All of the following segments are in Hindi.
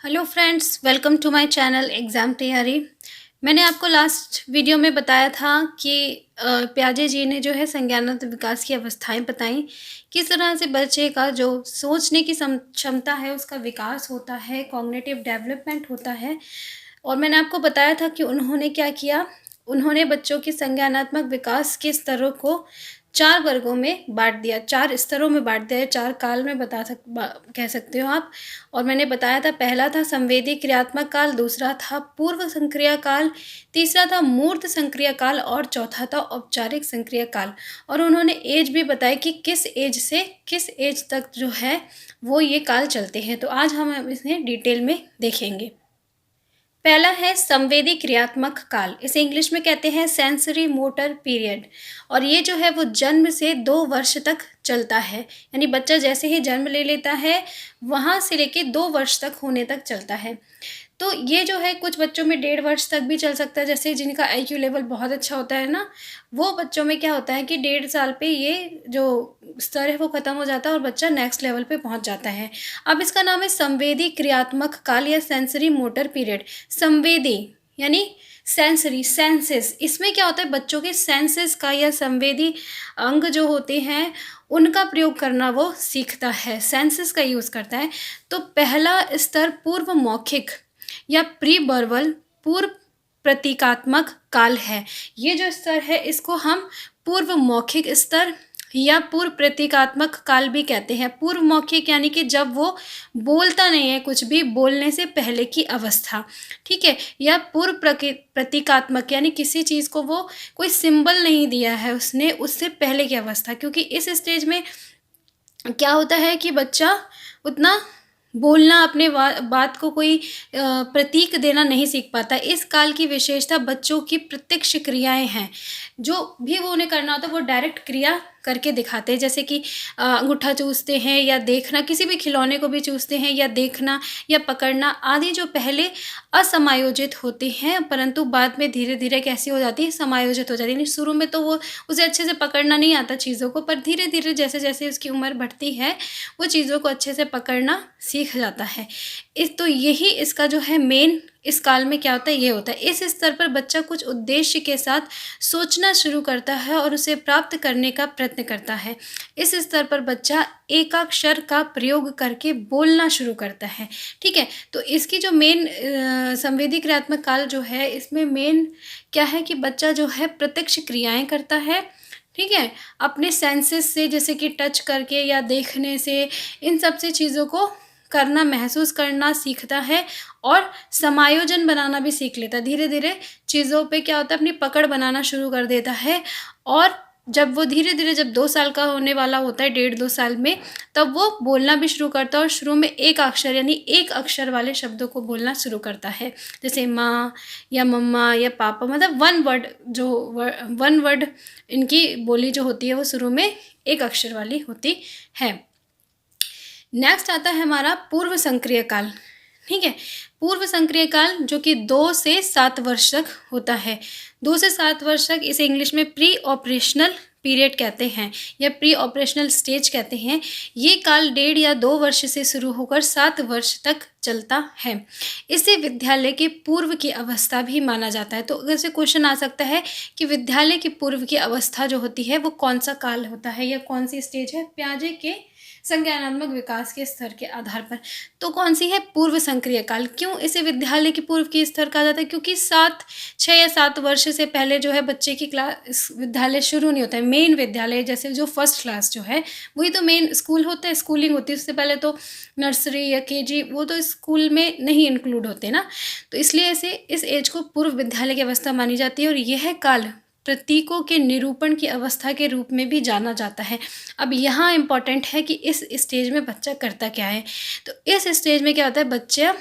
Hello friends, welcome to my channel exam Taiyari. मैंने आपको लास्ट वीडियो में बताया था कि पियाजे जी ने जो है संज्ञानात्मक विकास की अवस्थाएं बताई, किस तरह से बच्चे का जो सोचने की क्षमता है उसका विकास होता है, कॉग्निटिव डेवलपमेंट होता है। और मैंने आपको बताया था कि उन्होंने क्या किया, उन्होंने बच्चों की संज्ञानात्मक विकास के स्तरों को 4 वर्गों में बाँट दिया, 4 स्तरों में बाँट दिया है, 4 काल में कह सकते हो आप। और मैंने बताया था, पहला था संवेदी क्रियात्मक काल, दूसरा था पूर्व संक्रिया काल, तीसरा था मूर्त संक्रिया काल और चौथा था औपचारिक संक्रिया काल। और उन्होंने एज भी बताई कि किस एज से किस एज तक जो है वो ये काल चलते हैं। तो आज हम इसे डिटेल में देखेंगे। पहला है संवेदी क्रियात्मक काल, इसे इंग्लिश में कहते हैं सेंसरी मोटर पीरियड। और ये जो है वो जन्म से 2 वर्ष तक चलता है, यानी बच्चा जैसे ही जन्म ले लेता है वहाँ से लेके 2 वर्ष तक होने तक चलता है। तो ये जो है कुछ बच्चों में 1.5 वर्ष तक भी चल सकता है, जैसे जिनका आईक्यू लेवल बहुत अच्छा होता है ना, वो बच्चों में क्या होता है कि 1.5 साल पे ये जो स्तर है वो ख़त्म हो जाता है और बच्चा नेक्स्ट लेवल पे पहुंच जाता है। अब इसका नाम है संवेदी क्रियात्मक काल या सेंसरी मोटर पीरियड। संवेदी यानी सेंसरी, सेंसेस, इसमें क्या होता है बच्चों के सेंसेस का या संवेदी अंग जो होते हैं उनका प्रयोग करना वो सीखता है, सेंसेस का यूज़ करता है। तो पहला स्तर पूर्व मौखिक या प्री बर्बल पूर्व प्रतीकात्मक काल है। ये जो स्तर है इसको हम पूर्व मौखिक स्तर या पूर्व प्रतीकात्मक काल भी कहते हैं। पूर्व मौखिक यानी कि जब वो बोलता नहीं है, कुछ भी बोलने से पहले की अवस्था, ठीक है। या पूर्व प्रतीकात्मक यानी किसी चीज़ को वो कोई सिंबल नहीं दिया है उसने, उससे पहले की अवस्था। क्योंकि इस स्टेज में क्या होता है कि बच्चा उतना बोलना, अपने बात को कोई प्रतीक देना नहीं सीख पाता। इस काल की विशेषता बच्चों की प्रत्यक्ष क्रियाएं हैं, जो भी वो उन्हें करना होता है वो डायरेक्ट क्रिया करके दिखाते हैं। जैसे कि अंगूठा चूसते हैं या देखना, किसी भी खिलौने को भी चूसते हैं या देखना या पकड़ना आदि, जो पहले असमायोजित होती हैं परंतु बाद में धीरे धीरे कैसी हो जाती है, समायोजित हो जाती है। शुरू में तो वो उसे अच्छे से पकड़ना नहीं आता चीज़ों को, पर धीरे धीरे जैसे जैसे उसकी उम्र बढ़ती है वो चीज़ों को अच्छे से पकड़ना सीख जाता है। तो यही इसका जो है मेन, इस काल में क्या होता है ये होता है। इस स्तर पर बच्चा कुछ उद्देश्य के साथ सोचना शुरू करता है और उसे प्राप्त करने का प्रयत्न करता है। इस स्तर पर बच्चा एकाक्षर का प्रयोग करके बोलना शुरू करता है, ठीक है। तो इसकी जो मेन संवेदी क्रियात्मक काल जो है, इसमें मेन क्या है कि बच्चा जो है प्रत्यक्ष क्रियाएं करता है, ठीक है, अपने सेंसेस से, जैसे कि टच करके या देखने से, इन सब से चीज़ों को करना, महसूस करना सीखता है और समायोजन बनाना भी सीख लेता है। धीरे धीरे चीज़ों पे क्या होता है, अपनी पकड़ बनाना शुरू कर देता है। और जब वो धीरे धीरे, जब 2 साल का होने वाला होता है, 1.5-2 साल में, तब वो बोलना भी शुरू करता है और शुरू में एक अक्षर यानी एक अक्षर वाले शब्दों को बोलना शुरू करता है, जैसे माँ या मम्मा या पापा, मतलब वन वर्ड इनकी बोली जो होती है वो शुरू में एक अक्षर वाली होती है। नेक्स्ट आता है हमारा पूर्व संक्रिय काल, ठीक है। पूर्व संक्रिय काल जो कि 2 से 7 वर्ष तक होता है। 2 से 7 वर्ष तक इसे इंग्लिश में प्री ऑपरेशनल पीरियड कहते हैं या प्री ऑपरेशनल स्टेज कहते हैं। ये काल 1.5 या 2 वर्ष से शुरू होकर 7 वर्ष तक चलता है। इसे विद्यालय के पूर्व की अवस्था भी माना जाता है। तो अगर से क्वेश्चन आ सकता है कि विद्यालय की पूर्व की अवस्था जो होती है वो कौन सा काल होता है या कौन सी स्टेज है पियाजे के संज्ञानात्मक विकास के स्तर के आधार पर, तो कौन सी है, पूर्व संक्रिय काल। क्यों इसे विद्यालय के पूर्व की स्तर कहा जाता है, क्योंकि 6 या 7 वर्ष से पहले जो है बच्चे की क्लास विद्यालय शुरू नहीं होता है। मेन विद्यालय जैसे जो फर्स्ट क्लास जो है वही तो मेन स्कूल होता है, स्कूलिंग होती है। उससे पहले तो नर्सरी या केजी वो तो स्कूल में नहीं इंक्लूड होते ना, तो इसलिए इस एज को पूर्व विद्यालय की अवस्था मानी जाती है। और यह काल प्रतीकों के निरूपण की अवस्था के रूप में भी जाना जाता है। अब यहाँ इम्पॉर्टेंट है कि इस स्टेज में बच्चा करता क्या है। तो इस स्टेज में क्या होता है, बच्चा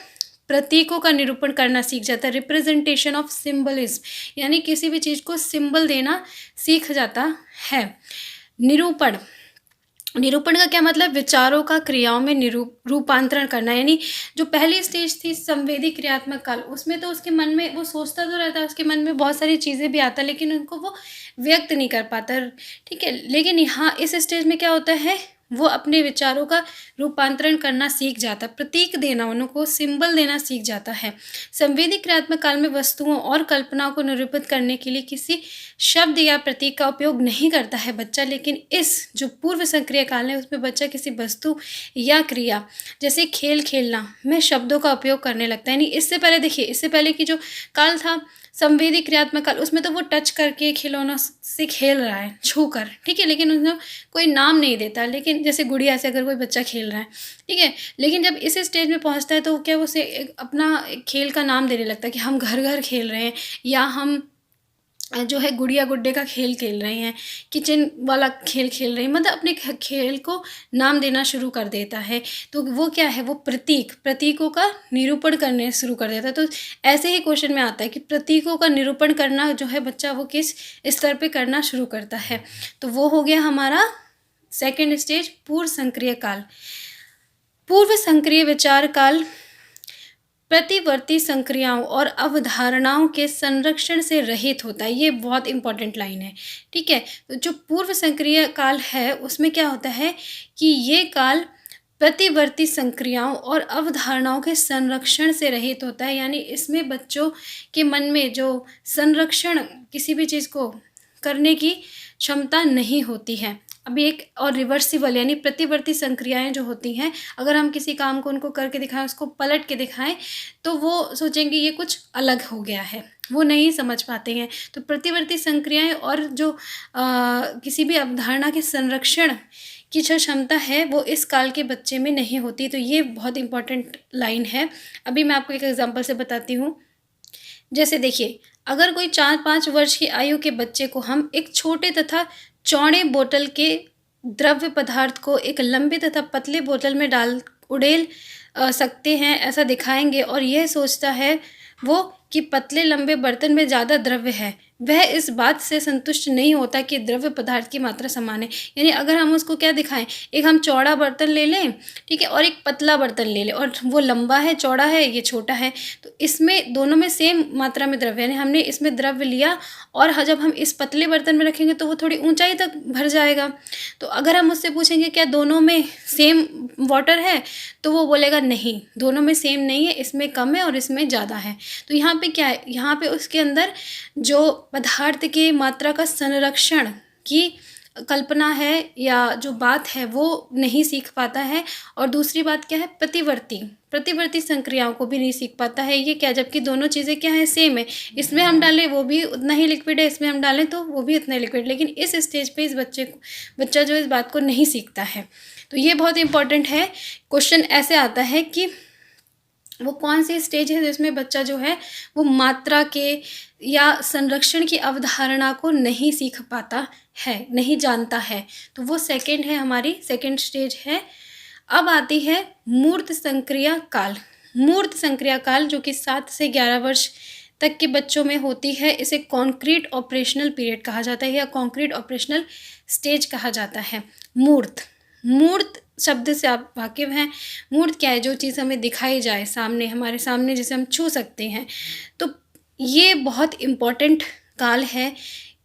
प्रतीकों का निरूपण करना सीख जाता है, रिप्रेजेंटेशन ऑफ सिंबलिज्म, यानी किसी भी चीज़ को सिंबल देना सीख जाता है। निरूपण का क्या मतलब, विचारों का क्रियाओं में रूपांतरण करना। यानी जो पहली स्टेज थी संवेदी क्रियात्मक काल, उसमें तो उसके मन में वो सोचता तो रहता है, उसके मन में बहुत सारी चीज़ें भी आता, लेकिन उनको वो व्यक्त नहीं कर पाता, ठीक है। लेकिन यहाँ इस स्टेज में क्या होता है, वो अपने विचारों का रूपांतरण करना सीख जाता है, प्रतीक देना, उनको सिंबल देना सीख जाता है। संवेदी क्रियात्मक काल में वस्तुओं और कल्पनाओं को निरूपित करने के लिए किसी शब्द या प्रतीक का उपयोग नहीं करता है बच्चा, लेकिन इस जो पूर्व सक्रिय काल है उसमें बच्चा किसी वस्तु या क्रिया जैसे खेल खेलना में शब्दों का उपयोग करने लगता है। यानी इससे पहले देखिए, इससे पहले की जो काल था संवेदी क्रियात्मक काल, उसमें तो वो टच करके खिलौनों से खेल रहा है, छू कर, ठीक है, लेकिन उसमें कोई नाम नहीं देता। लेकिन जैसे गुड़िया से अगर कोई बच्चा खेल रहा है, ठीक है, लेकिन जब इस स्टेज में पहुंचता है तो क्या उसे अपना खेल का नाम देने लगता है कि हम घर घर खेल रहे हैं, या हम जो है गुड़िया गुड्डे का खेल खेल रहे हैं, किचन वाला खेल खेल रहे हैं, मतलब अपने खेल को नाम देना शुरू कर देता है। तो वो क्या है, वो प्रतीकों का निरूपण करने शुरू कर देता है। तो ऐसे ही क्वेश्चन में आता है कि प्रतीकों का निरूपण करना जो है बच्चा वो किस स्तर पे करना शुरू करता है। तो वो हो गया हमारा सेकेंड स्टेज, पूर्व संक्रिय काल। पूर्व संक्रिय विचार काल प्रतिवर्ती संक्रियाओं और अवधारणाओं के संरक्षण से रहित होता है। ये बहुत इंपॉर्टेंट लाइन है, ठीक है। तो जो पूर्व संक्रिय काल है उसमें क्या होता है कि ये काल प्रतिवर्ती संक्रियाओं और अवधारणाओं के संरक्षण से रहित होता है। यानी इसमें बच्चों के मन में जो संरक्षण किसी भी चीज़ को करने की क्षमता नहीं होती है। अभी एक और रिवर्सिबल यानी प्रतिवर्ती संक्रियाएं जो होती हैं, अगर हम किसी काम को उनको करके दिखाएं, उसको पलट के दिखाएं, तो वो सोचेंगे ये कुछ अलग हो गया है, वो नहीं समझ पाते हैं। तो प्रतिवर्ती संक्रियाएं और जो किसी भी अवधारणा के संरक्षण की जो क्षमता है वो इस काल के बच्चे में नहीं होती। तो ये बहुत इंपॉर्टेंट लाइन है। अभी मैं आपको एक एग्जांपल से बताती हूँ। जैसे देखिए, अगर कोई 4-5 वर्ष की आयु के बच्चे को हम एक छोटे तथा चौड़े बोतल के द्रव्य पदार्थ को एक लंबे तथा पतले बोतल में डाल उड़ेल सकते हैं ऐसा दिखाएंगे, और यह सोचता है वो कि पतले लंबे बर्तन में ज़्यादा द्रव्य है, वह इस बात से संतुष्ट नहीं होता कि द्रव्य पदार्थ की मात्रा समान है। यानी अगर हम उसको क्या दिखाएं, एक हम चौड़ा बर्तन ले लें, ठीक है, और एक पतला बर्तन ले लें, और वो लंबा है, चौड़ा है, ये छोटा है, तो इसमें दोनों में सेम मात्रा में द्रव्य, यानी हमने इसमें द्रव्य लिया, और जब हम इस पतले बर्तन में रखेंगे तो वो थोड़ी ऊंचाई तक भर जाएगा। तो अगर हम उससे पूछेंगे क्या दोनों में सेम वाटर है, तो वो बोलेगा नहीं, दोनों में सेम नहीं है, इसमें कम है और इसमें ज़्यादा है। तो यहाँ पे क्या है, यहाँ पे उसके अंदर जो पदार्थ की मात्रा का संरक्षण की कल्पना है या जो बात है वो नहीं सीख पाता है। और दूसरी बात क्या है, प्रतिवर्ती संक्रियाओं को भी नहीं सीख पाता है। ये क्या, जबकि दोनों चीज़ें क्या है, सेम है, इसमें हम डालें वो भी उतना ही लिक्विड है, इसमें हम डालें तो वो भी उतना ही लिक्विड, लेकिन इस स्टेज पे इस बच्चा जो इस बात को नहीं सीखता है। तो ये बहुत इंपॉर्टेंट है। क्वेश्चन ऐसे आता है कि वो कौन सी स्टेज है जिसमें बच्चा जो है वो मात्रा के या संरक्षण की अवधारणा को नहीं सीख पाता है, नहीं जानता है। तो वो सेकंड है, हमारी सेकंड स्टेज है। अब आती है मूर्त संक्रिया काल। मूर्त संक्रिया काल जो कि 7 से 11 वर्ष तक के बच्चों में होती है, इसे कॉन्क्रीट ऑपरेशनल पीरियड कहा जाता है या कॉन्क्रीट ऑपरेशनल स्टेज कहा जाता है। मूर्त शब्द से आप वाकिफ़ हैं। मूर्त क्या है, जो चीज़ हमें दिखाई जाए सामने, हमारे सामने जिसे हम छू सकते हैं। तो ये बहुत इम्पॉर्टेंट काल है,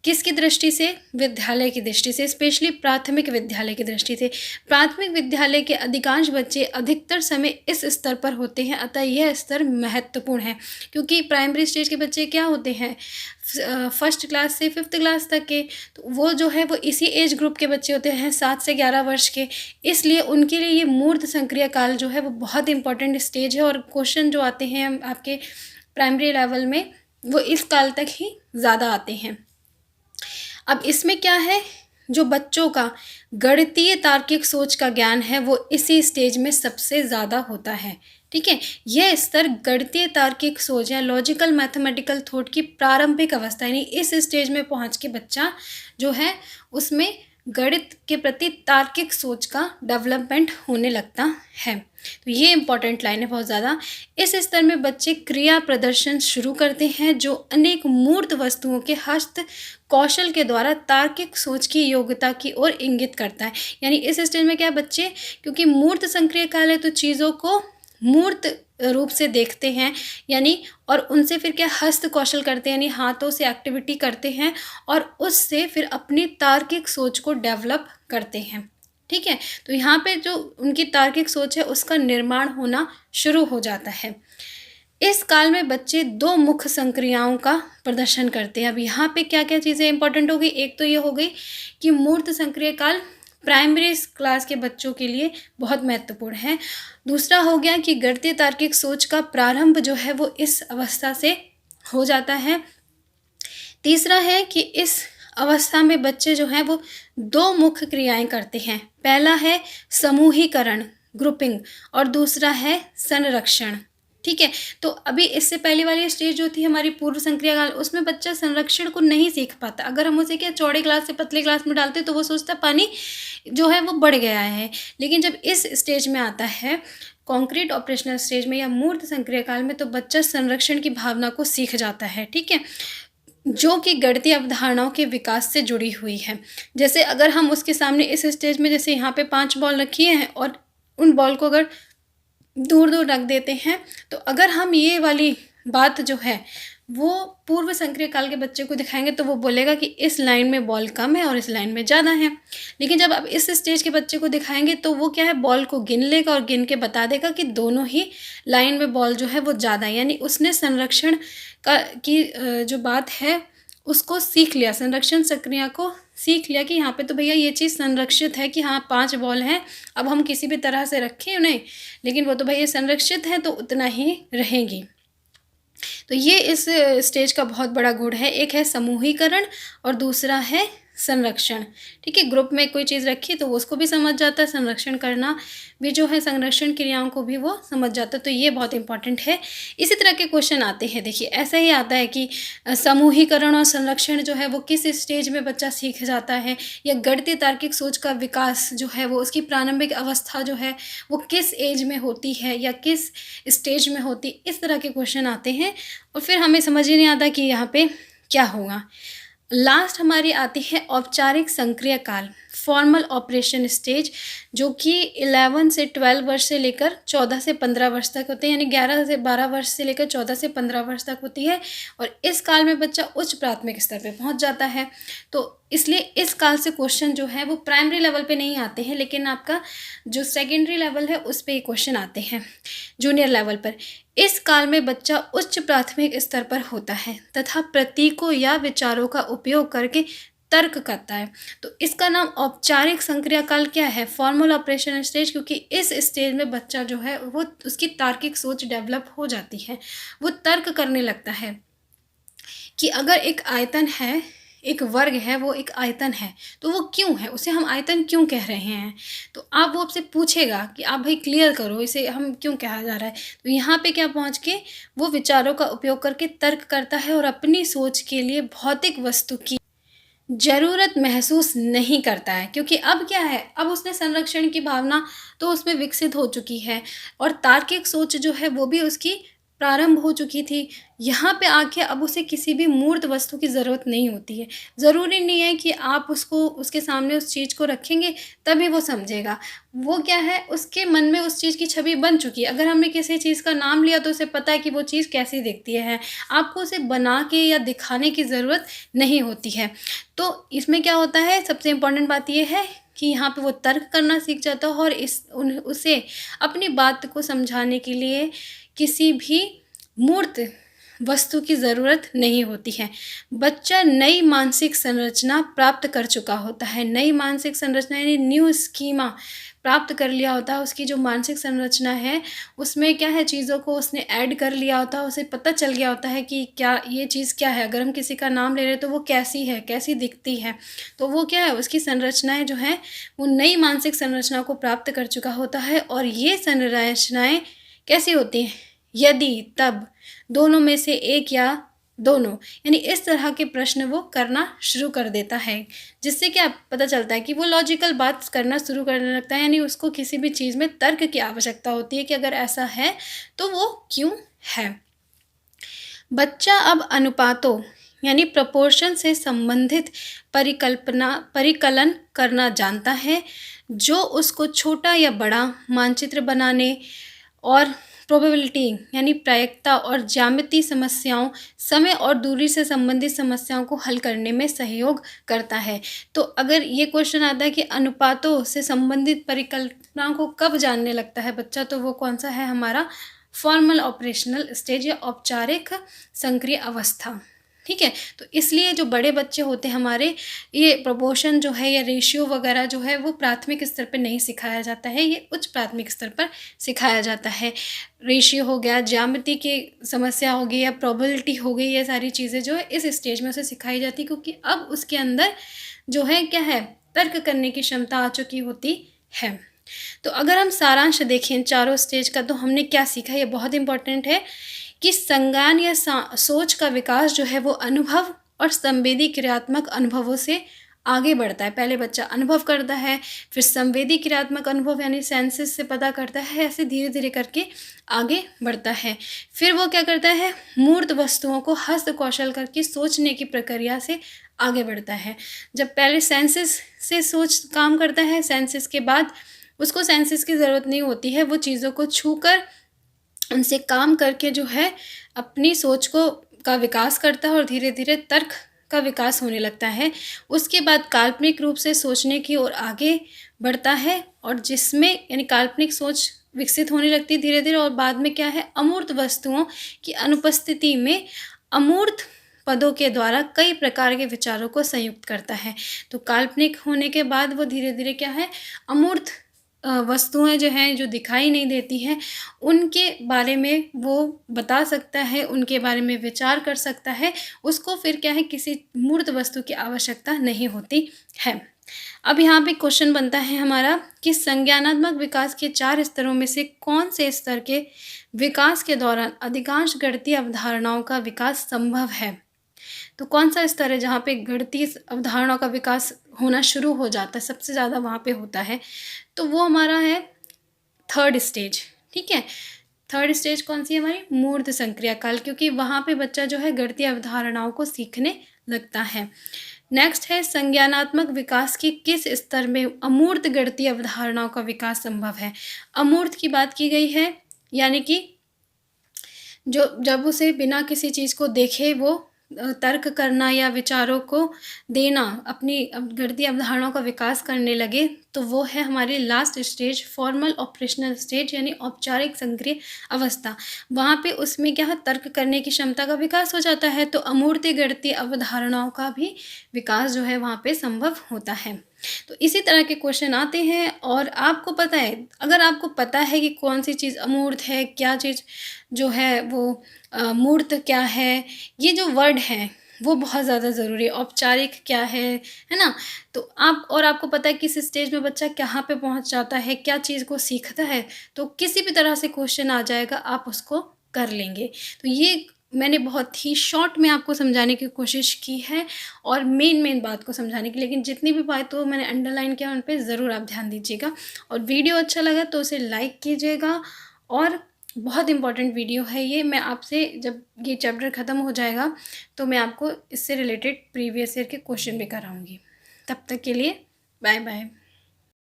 किसकी दृष्टि से, विद्यालय की दृष्टि से, स्पेशली प्राथमिक विद्यालय की दृष्टि से। प्राथमिक विद्यालय के अधिकांश बच्चे अधिकतर समय इस स्तर पर होते हैं, अतः यह स्तर महत्वपूर्ण है, क्योंकि प्राइमरी स्टेज के बच्चे क्या होते हैं, फर्स्ट क्लास से 5th क्लास तक के, तो वो जो है वो इसी एज ग्रुप के बच्चे होते हैं, 7 से 11 वर्ष के। इसलिए उनके लिए ये मूर्त संक्रिया काल जो है वो बहुत इंपॉर्टेंट स्टेज है, और क्वेश्चन जो आते हैं आपके प्राइमरी लेवल में वो इस काल तक ही ज़्यादा आते हैं। अब इसमें क्या है, जो बच्चों का गणितीय तार्किक सोच का ज्ञान है वो इसी स्टेज में सबसे ज़्यादा होता है, ठीक है। यह स्तर गणितीय तार्किक सोच या लॉजिकल मैथमेटिकल थॉट की प्रारंभिक अवस्था, यानी इस स्टेज में पहुंच के बच्चा जो है उसमें गणित के प्रति तार्किक सोच का डेवलपमेंट होने लगता है। तो ये इंपॉर्टेंट लाइन है बहुत ज़्यादा। इस स्तर में बच्चे क्रिया प्रदर्शन शुरू करते हैं जो अनेक मूर्त वस्तुओं के हस्त कौशल के द्वारा तार्किक सोच की योग्यता की ओर इंगित करता है। यानी इस स्टेज में क्या है, बच्चे क्योंकि मूर्त संक्रिय काल है तो चीज़ों को मूर्त रूप से देखते हैं, यानी और उनसे फिर क्या हस्त कौशल करते हैं, यानी हाथों से एक्टिविटी करते हैं और उससे फिर अपनी तार्किक सोच को डेवलप करते हैं, ठीक है। तो यहाँ पे जो उनकी तार्किक सोच है उसका निर्माण होना शुरू हो जाता है। इस काल में बच्चे दो मुख्य संक्रियाओं का प्रदर्शन करते हैं। अब यहाँ पे क्या क्या चीज़ें इंपॉर्टेंट हो गई, एक तो ये हो गई कि मूर्त संक्रिय काल प्राइमरी क्लास के बच्चों के लिए बहुत महत्वपूर्ण है। दूसरा हो गया कि गणितीय तार्किक सोच का प्रारंभ जो है वो इस अवस्था से हो जाता है। तीसरा है कि इस अवस्था में बच्चे जो हैं वो दो मुख्य क्रियाएं करते हैं। पहला है समूहीकरण, ग्रुपिंग, और दूसरा है संरक्षण। ठीक है। तो अभी इससे पहले वाली स्टेज जो थी हमारी पूर्व संक्रिया काल, उसमें बच्चा संरक्षण को नहीं सीख पाता। अगर हम उसे क्या चौड़े ग्लास से पतले ग्लास में डालते तो वो सोचता पानी जो है वो बढ़ गया है। लेकिन जब इस स्टेज में आता है कॉन्क्रीट ऑपरेशनल स्टेज में या मूर्त संक्रिया काल में, तो बच्चा संरक्षण की भावना को सीख जाता है। ठीक है, जो कि गणितीय अवधारणाओं के विकास से जुड़ी हुई है। जैसे अगर हम उसके सामने इस स्टेज में, जैसे यहाँ पे 5 बॉल रखी हैं और उन बॉल को अगर दूर दूर रख देते हैं, तो अगर हम ये वाली बात जो है वो पूर्व संक्रिय काल के बच्चे को दिखाएंगे तो वो बोलेगा कि इस लाइन में बॉल कम है और इस लाइन में ज़्यादा है। लेकिन जब अब इस स्टेज के बच्चे को दिखाएंगे तो वो क्या है, बॉल को गिन लेगा और गिन के बता देगा कि दोनों ही लाइन में बॉल जो है वो ज़्यादा है। यानी उसने संरक्षण की जो बात है उसको सीख लिया, संरक्षण प्रक्रिया को सीख लिया कि यहाँ पे तो भैया ये चीज़ संरक्षित है कि हाँ 5 बॉल हैं, अब हम किसी भी तरह से रखें उन्हें, लेकिन वो तो भैया संरक्षित है तो उतना ही रहेंगी। तो ये इस स्टेज का बहुत बड़ा गुण है। एक है समूहीकरण और दूसरा है संरक्षण। ठीक है, ग्रुप में कोई चीज़ रखी तो वो उसको भी समझ जाता है, संरक्षण करना भी जो है, संरक्षण क्रियाओं को भी वो समझ जाता है। तो ये बहुत इंपॉर्टेंट है। इसी तरह के क्वेश्चन आते हैं, देखिए ऐसा ही आता है कि समूहीकरण और संरक्षण जो है वो किस स्टेज में बच्चा सीख जाता है, या गणितीय तार्किक सोच का विकास जो है वो उसकी प्रारंभिक अवस्था जो है वो किस एज में होती है या किस स्टेज में होती, इस तरह के क्वेश्चन आते हैं और फिर हमें समझ ही नहीं आता कि यहाँ पे क्या होगा। लास्ट हमारी आती है औपचारिक संक्रिय काल, फॉर्मल ऑपरेशन स्टेज, जो कि 11 से 12 वर्ष से लेकर 14 से 15 वर्ष तक होते हैं, यानी 11 से 12 वर्ष से लेकर 14 से 15 वर्ष तक होती है। और इस काल में बच्चा उच्च प्राथमिक स्तर पे पहुंच जाता है। तो इसलिए इस काल से क्वेश्चन जो है वो प्राइमरी लेवल पे नहीं आते हैं, लेकिन आपका जो सेकेंडरी लेवल है उस पर ये क्वेश्चन आते हैं, जूनियर लेवल पर। इस काल में बच्चा उच्च प्राथमिक स्तर पर होता है तथा प्रतीकों या विचारों का उपयोग करके तर्क करता है। तो इसका नाम औपचारिक संक्रिया काल क्या है, फॉर्मल ऑपरेशन स्टेज, क्योंकि इस स्टेज में बच्चा जो है वो उसकी तार्किक सोच डेवलप हो जाती है, वो तर्क करने लगता है कि अगर एक आयतन है, एक वर्ग है, वो एक आयतन है तो वो क्यों है, उसे हम आयतन क्यों कह रहे हैं। तो आप वो आपसे पूछेगा कि आप भाई क्लियर करो इसे हम क्यों कहा जा रहा है। तो यहाँ पे क्या पहुँच के वो विचारों का उपयोग करके तर्क करता है और अपनी सोच के लिए भौतिक वस्तु की ज़रूरत महसूस नहीं करता है, क्योंकि अब क्या है, अब उसने संरक्षण की भावना तो उसमें विकसित हो चुकी है और तार्किक सोच जो है वो भी उसकी प्रारंभ हो चुकी थी। यहाँ पे आके अब उसे किसी भी मूर्त वस्तु की ज़रूरत नहीं होती है। ज़रूरी नहीं है कि आप उसको उसके सामने उस चीज़ को रखेंगे तभी वो समझेगा। वो क्या है, उसके मन में उस चीज़ की छवि बन चुकी है। अगर हमने किसी चीज़ का नाम लिया तो उसे पता है कि वो चीज़ कैसी दिखती है, आपको उसे बना के या दिखाने की ज़रूरत नहीं होती है। तो इसमें क्या होता है, सबसे इम्पॉर्टेंट बात ये है कि यहाँ पे वो तर्क करना सीख जाता है और उसे अपनी बात को समझाने के लिए किसी भी मूर्त वस्तु की ज़रूरत नहीं होती है। बच्चा नई मानसिक संरचना प्राप्त कर चुका होता है। नई मानसिक संरचना यानी न्यू स्कीमा प्राप्त कर लिया होता है। उसकी जो मानसिक संरचना है उसमें क्या है, चीज़ों को उसने ऐड कर लिया होता है, उसे पता चल गया होता है कि क्या ये चीज़ क्या है। अगर हम किसी का नाम ले रहे हैं तो वो कैसी है, कैसी दिखती है, तो वो क्या है, उसकी संरचनाएं जो है वो नई मानसिक संरचना को प्राप्त कर चुका होता है। और ये संरचनाएं कैसी होती हैं, यदि, तब, दोनों में से एक या दोनों, यानी इस तरह के प्रश्न वो करना शुरू कर देता है, जिससे क्या पता चलता है कि वो लॉजिकल बात करना शुरू करने लगता है। यानी उसको किसी भी चीज़ में तर्क की आवश्यकता होती है कि अगर ऐसा है तो वो क्यों है। बच्चा अब अनुपातों यानी प्रपोर्शन से संबंधित परिकलन करना जानता है, जो उसको छोटा या बड़ा मानचित्र बनाने और प्रोबेबिलिटी यानी प्रायिकता और ज्यामितीय समस्याओं, समय और दूरी से संबंधित समस्याओं को हल करने में सहयोग करता है। तो अगर ये क्वेश्चन आता है कि अनुपातों से संबंधित परिकल्पनाओं को कब जानने लगता है बच्चा, तो वो कौन सा है हमारा फॉर्मल ऑपरेशनल स्टेज या औपचारिक सक्रिय अवस्था। ठीक है, तो इसलिए जो बड़े बच्चे होते हैं हमारे, ये प्रोपोर्शन जो है या रेशियो वगैरह जो है वो प्राथमिक स्तर पर नहीं सिखाया जाता है, ये उच्च प्राथमिक स्तर पर सिखाया जाता है। रेशियो हो गया, ज्यामिति की समस्या हो गई या प्रोबेबिलिटी हो गई, ये सारी चीज़ें जो है इस स्टेज में उसे सिखाई जाती है, क्योंकि अब उसके अंदर जो है क्या है, तर्क करने की क्षमता आ चुकी होती है। तो अगर हम सारांश देखें चारों स्टेज का, तो हमने क्या सीखा, ये बहुत इंपॉर्टेंट है कि संज्ञान या सोच का विकास जो है वो अनुभव और संवेदी क्रियात्मक अनुभवों से आगे बढ़ता है। पहले बच्चा अनुभव करता है, फिर संवेदी क्रियात्मक अनुभव यानी सेंसेस से पता करता है, ऐसे धीरे धीरे करके आगे बढ़ता है। फिर वो क्या करता है, मूर्त वस्तुओं को हस्त कौशल करके सोचने की प्रक्रिया से आगे बढ़ता है। जब पहले सेंसेस से सोच काम करता है, सेंसेस के बाद उसको सेंसेस की ज़रूरत नहीं होती है, वो चीज़ों को छूकर उनसे काम करके जो है अपनी सोच को का विकास करता है और धीरे धीरे तर्क का विकास होने लगता है। उसके बाद काल्पनिक रूप से सोचने की ओर आगे बढ़ता है, और जिसमें यानी काल्पनिक सोच विकसित होने लगती है धीरे धीरे, और बाद में क्या है, अमूर्त वस्तुओं की अनुपस्थिति में अमूर्त पदों के द्वारा कई प्रकार के विचारों को संयुक्त करता है। तो काल्पनिक होने के बाद वो धीरे धीरे क्या है, अमूर्त वस्तुएं जो हैं, जो दिखाई नहीं देती हैं, उनके बारे में वो बता सकता है, उनके बारे में विचार कर सकता है। उसको फिर क्या है, किसी मूर्त वस्तु की आवश्यकता नहीं होती है। अब यहाँ पे क्वेश्चन बनता है हमारा कि संज्ञानात्मक विकास के 4 स्तरों में से कौन से स्तर के विकास के दौरान अधिकांश गणितीय अवधारणाओं का विकास संभव है। तो कौन सा स्तर है जहाँ पे गणितीय अवधारणाओं का विकास होना शुरू हो जाता है, सबसे ज़्यादा वहाँ पे होता है, तो वो हमारा है थर्ड स्टेज। ठीक है, थर्ड स्टेज कौन सी है हमारी, मूर्त संक्रिया काल, क्योंकि वहाँ पे बच्चा जो है गणितीय अवधारणाओं को सीखने लगता है। नेक्स्ट है संज्ञानात्मक विकास के किस स्तर में अमूर्त गणितीय अवधारणाओं का विकास संभव है। अमूर्त की बात की गई है, यानी कि जो जब उसे बिना किसी चीज़ को देखे वो तर्क करना या विचारों को देना, अपनी गणितीय अवधारणाओं का विकास करने लगे, तो वो है हमारी last stage, formal operational stage यानी औपचारिक सक्रिय अवस्था। वहाँ पे उसमें क्या है, तर्क करने की क्षमता का विकास हो जाता है, तो अमूर्त गणितीय अवधारणाओं का भी विकास जो है वहाँ पे संभव होता है। तो इसी तरह के क्वेश्चन आते हैं, और आपको पता है, अगर आपको पता है कि कौन सी चीज़ अमूर्त है, क्या चीज़ जो है वो मूर्त क्या है, ये जो वर्ड हैं वो बहुत ज़्यादा ज़रूरी है। औपचारिक क्या है ना। तो आपको पता है किस स्टेज में बच्चा कहाँ पे पहुँच जाता है, क्या चीज़ को सीखता है, तो किसी भी तरह से क्वेश्चन आ जाएगा, आप उसको कर लेंगे। तो ये मैंने बहुत ही शॉर्ट में आपको समझाने की कोशिश की है, और मेन बात को समझाने की, लेकिन जितनी भी बातों मैंने अंडरलाइन किया उन पे ज़रूर आप ध्यान दीजिएगा। और वीडियो अच्छा लगा तो उसे लाइक कीजिएगा, और बहुत इम्पॉर्टेंट वीडियो है ये। मैं आपसे जब ये चैप्टर ख़त्म हो जाएगा तो मैं आपको इससे रिलेटेड प्रीवियस ईयर के क्वेश्चन भी कराऊंगी। तब तक के लिए बाय बाय।